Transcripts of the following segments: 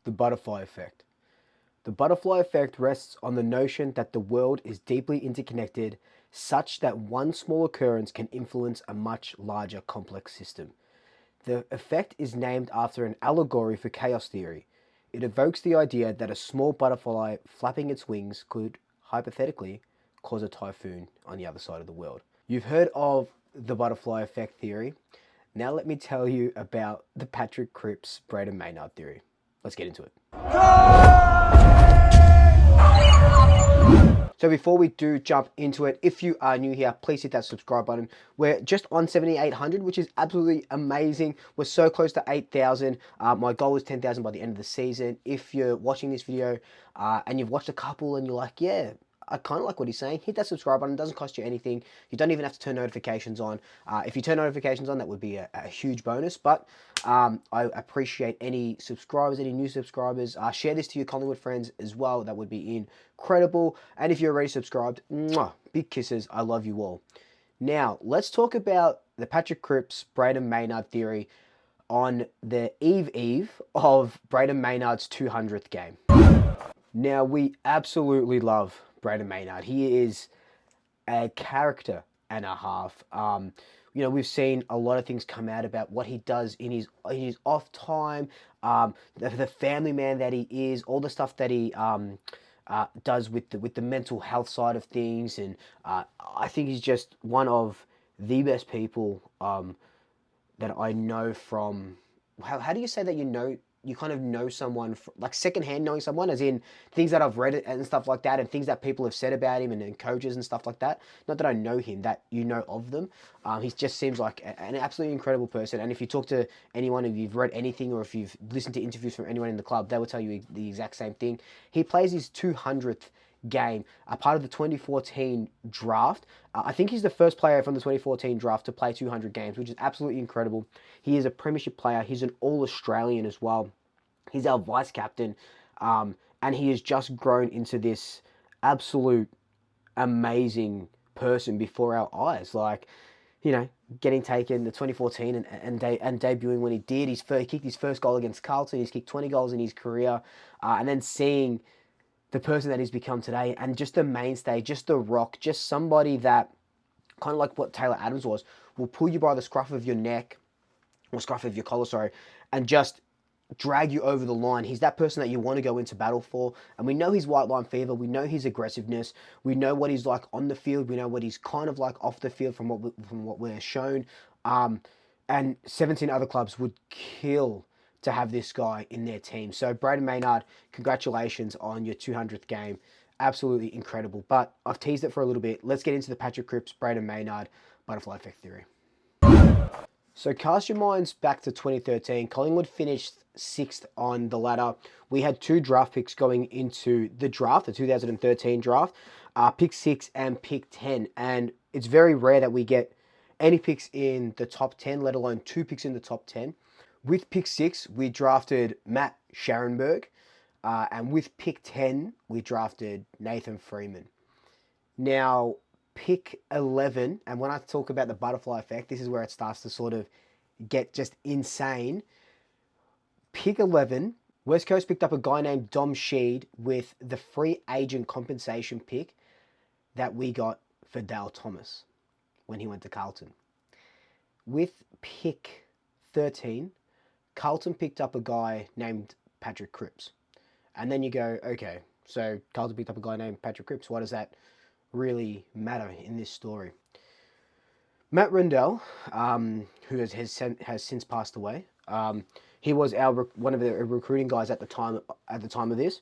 The butterfly effect. The butterfly effect rests on the notion that the world is deeply interconnected, such that one small occurrence can influence a much larger complex system. The effect is named after an allegory for chaos theory. It evokes the idea that a small butterfly flapping its wings could, hypothetically, cause a typhoon on the other side of the world. You've heard of the butterfly effect theory. Now let me tell you about the Patrick Cripps Braden Maynard theory. Let's get into it. So before we do jump into it, if you are new here, please hit that subscribe button. We're just on 7,800, which is absolutely amazing. We're so close to 8,000. My goal is 10,000 by the end of the season. If you're watching this video and you've watched a couple and you're like, yeah, I kind of like what he's saying, hit that subscribe button. It doesn't cost you anything. You don't even have to turn notifications on. If you turn notifications on, that would be a huge bonus. But I appreciate any subscribers, any new subscribers. Share this to your Collingwood friends as well. That would be incredible. And if you're already subscribed, mwah, big kisses. I love you all. Now, let's talk about the Patrick Cripps, Braden Maynard theory on the eve of Braden Maynard's 200th game. Now, we absolutely love Braden Maynard. He is a character and a half. We've seen a lot of things come out about what he does in his off time, the family man that he is, all the stuff that he does with the mental health side of things, and I think he's just one of the best people that I know from. How do you say that you kind of know someone, like secondhand knowing someone, as in things that I've read and stuff like that, and things that people have said about him and coaches and stuff like that. Not that I know him, that you know of them. He just seems like an absolutely incredible person. And if you talk to anyone, if you've read anything or if you've listened to interviews from anyone in the club, they will tell you the exact same thing. He plays his 200th game, a part of the 2014 draft. I think he's the first player from the 2014 draft to play 200 games, which is absolutely incredible. He is a premiership player. He's an All-Australian as well. He's our vice captain, and he has just grown into this absolute amazing person before our eyes. Like, getting taken the 2014 and debuting when he did. He kicked his first goal against Carlton. He's kicked 20 goals in his career, and then seeing the person that he's become today, and just the mainstay, just the rock, just somebody that, kind of like what Taylor Adams was, will pull you by the scruff of your neck, or scruff of your collar, sorry, and just drag you over the line. He's that person that you want to go into battle for. And we know his white line fever. We know his aggressiveness. We know what he's like on the field. We know what he's kind of like off the field from what we're shown. And 17 other clubs would kill to have this guy in their team. So Braden Maynard, congratulations on your 200th game. Absolutely incredible. But I've teased it for a little bit. Let's get into the Patrick Cripps, Braden Maynard butterfly effect theory. So cast your minds back to 2013. Collingwood finished 6th on the ladder. We had 2 draft picks going into the draft, the 2013 draft, pick 6 and pick 10. And it's very rare that we get any picks in the top 10, let alone 2 picks in the top 10. With pick 6, we drafted Matt Scharenberg. And with pick 10, we drafted Nathan Freeman. Now, pick 11, and when I talk about the butterfly effect, this is where it starts to sort of get just insane. Pick 11, West Coast picked up a guy named Dom Sheed with the free agent compensation pick that we got for Dale Thomas when he went to Carlton. With pick 13, Carlton picked up a guy named Patrick Cripps. And then you go, okay, so Carlton picked up a guy named Patrick Cripps. Why does that really matter in this story? Matt Rendell, who has since passed away, he was one of the recruiting guys at the time of this.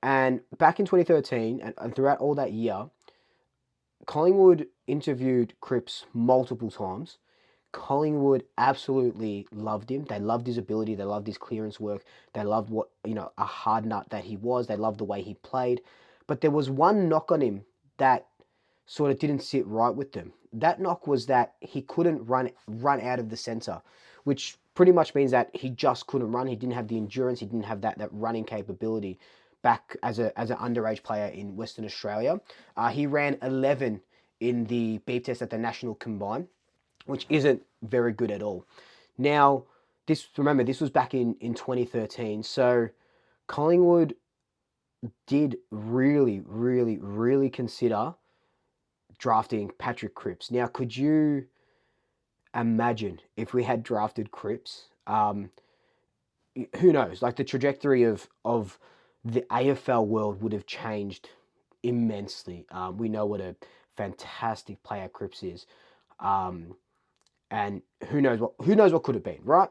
And back in 2013, and throughout all that year, Collingwood interviewed Cripps multiple times. Collingwood absolutely loved him. They loved his ability. They loved his clearance work. They loved a hard nut that he was. They loved the way he played. But there was one knock on him that sort of didn't sit right with them. That knock was that he couldn't run out of the centre, which pretty much means that he just couldn't run. He didn't have the endurance. He didn't have that running capability back as an underage player in Western Australia. He ran 11 in the beep test at the National Combine, which isn't very good at all. Now, this was back in 2013, so Collingwood did really, really, really consider drafting Patrick Cripps. Now, could you imagine if we had drafted Cripps? Who knows? Like the trajectory of the AFL world would have changed immensely. We know what a fantastic player Cripps is, and who knows what could have been, right?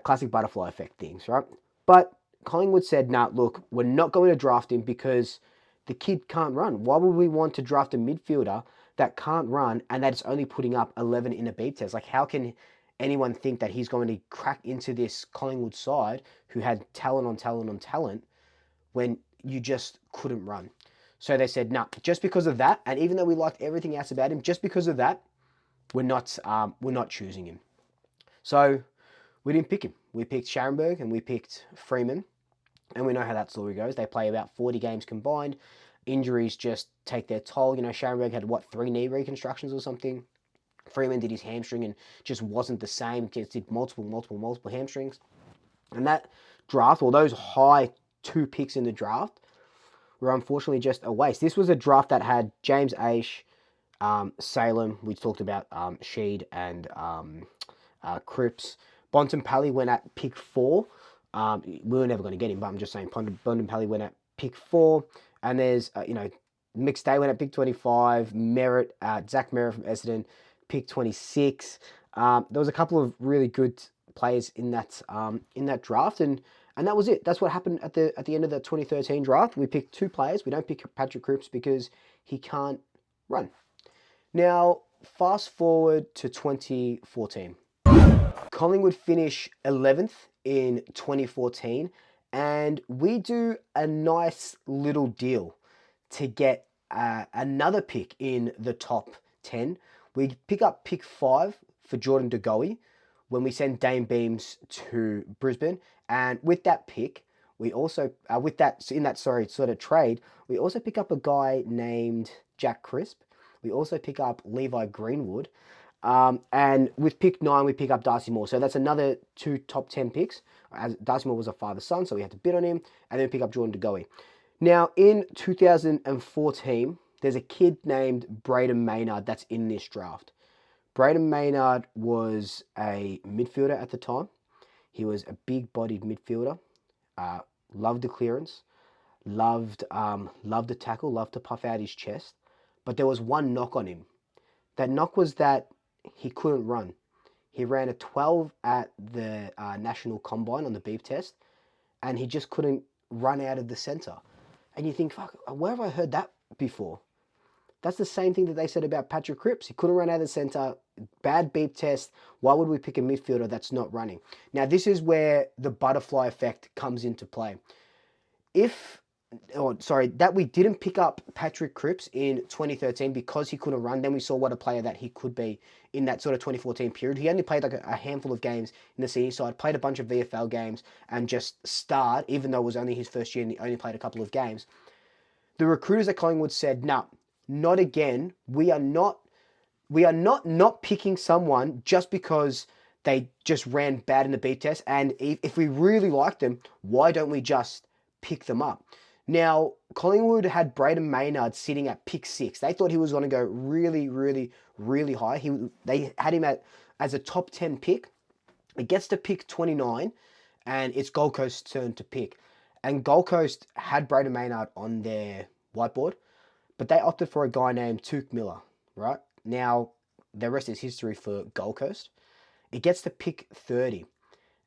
Classic butterfly effect things, right? But Collingwood said, "Nah, look, we're not going to draft him because the kid can't run. Why would we want to draft a midfielder that can't run and that's only putting up 11 in a beep test? Like, how can anyone think that he's going to crack into this Collingwood side who had talent on talent on talent when you just couldn't run?" So they said, "Nah, just because of that, and even though we liked everything else about him, just because of that, we're not choosing him." So we didn't pick him. We picked Scharenberg and we picked Freeman. And we know how that story goes. They play about 40 games combined. Injuries just take their toll. You know, Scharenberg had, 3 knee reconstructions or something. Freeman did his hamstring and just wasn't the same. Just did multiple hamstrings. And that draft, or those high 2 picks in the draft, were unfortunately just a waste. This was a draft that had James Aish, Salem, we talked about Sheed and Cripps. Bontempelli went at pick 4. We were never going to get him, but I'm just saying Bontempelli went at pick 4. And there's, McStay went at pick 25. Merritt, Zach Merritt from Essendon, pick 26. There was a couple of really good players in that draft, and that was it. That's what happened at the end of the 2013 draft. We picked 2 players. We don't pick Patrick Cripps because he can't run. Now, fast forward to 2014. Collingwood finish 11th in 2014, and we do a nice little deal to get another pick in the top 10. We pick up pick 5 for Jordan De Goey when we send Dane Beams to Brisbane, and with that pick, we also sort of trade, we also pick up a guy named Jack Crisp. We also pick up Levi Greenwood. And with pick 9, we pick up Darcy Moore. So that's another 2 top 10 picks. As Darcy Moore was a father's son, so we had to bid on him. And then we pick up Jordan De Goey. Now, in 2014, there's a kid named Braden Maynard that's in this draft. Braden Maynard was a midfielder at the time. He was a big-bodied midfielder. Loved the clearance. Loved the tackle. Loved to puff out his chest. But there was one knock on him. That knock was that he couldn't run. He ran a 12 at the National Combine on the beep test, and he just couldn't run out of the centre. And you think, fuck, where have I heard that before? That's the same thing that they said about Patrick Cripps. He couldn't run out of the centre, bad beep test. Why would we pick a midfielder that's not running? Now, this is where the butterfly effect comes into play. That we didn't pick up Patrick Cripps in 2013 because he couldn't run. Then we saw what a player that he could be in that sort of 2014 period. He only played like a handful of games in the senior side, played a bunch of VFL games, and just starred, even though it was only his first year and he only played a couple of games. The recruiters at Collingwood said, "Nah, not again. We are not picking someone just because they just ran bad in the beep test. And if we really like them, why don't we just pick them up?" Now, Collingwood had Braden Maynard sitting at pick 6. They thought he was going to go really, really, really high. They had him as a top 10 pick. It gets to pick 29, and it's Gold Coast's turn to pick. And Gold Coast had Braden Maynard on their whiteboard, but they opted for a guy named Tuke Miller, right? Now, the rest is history for Gold Coast. It gets to pick 30,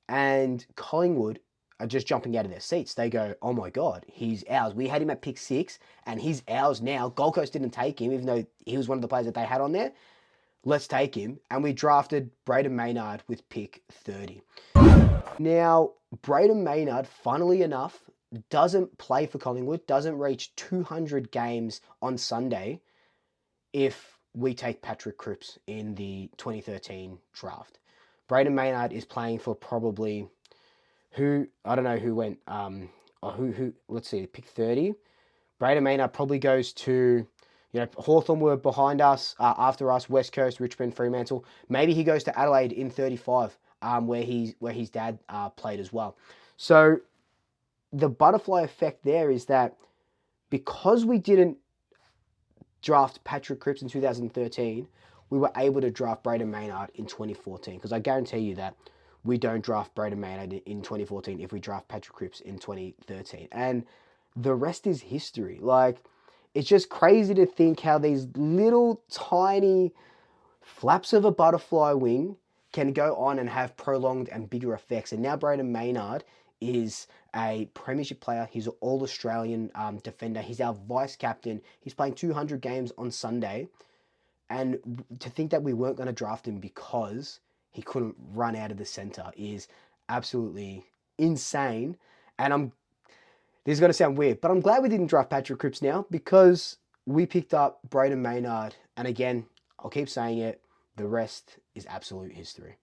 and Collingwood are just jumping out of their seats. They go, "Oh my God, he's ours. We had him at pick 6, and he's ours now. Gold Coast didn't take him, even though he was one of the players that they had on there. Let's take him." And we drafted Braden Maynard with pick 30. Now, Braden Maynard, funnily enough, doesn't play for Collingwood, doesn't reach 200 games on Sunday if we take Patrick Cripps in the 2013 draft. Braden Maynard is playing for probably I don't know who went, let's see, pick 30. Braden Maynard probably goes to, Hawthorn were behind us, after us, West Coast, Richmond, Fremantle. Maybe he goes to Adelaide in 35, where his dad played as well. So the butterfly effect there is that because we didn't draft Patrick Cripps in 2013, we were able to draft Braden Maynard in 2014. Because I guarantee you that we don't draft Braden Maynard in 2014 if we draft Patrick Cripps in 2013. And the rest is history. Like, it's just crazy to think how these little tiny flaps of a butterfly wing can go on and have prolonged and bigger effects. And now Braden Maynard is a premiership player. He's an all-Australian defender. He's our vice captain. He's playing 200 games on Sunday. And to think that we weren't going to draft him because he couldn't run out of the centre is absolutely insane. And this is going to sound weird, but I'm glad we didn't draft Patrick Cripps now because we picked up Braden Maynard. And again, I'll keep saying it, the rest is absolute history.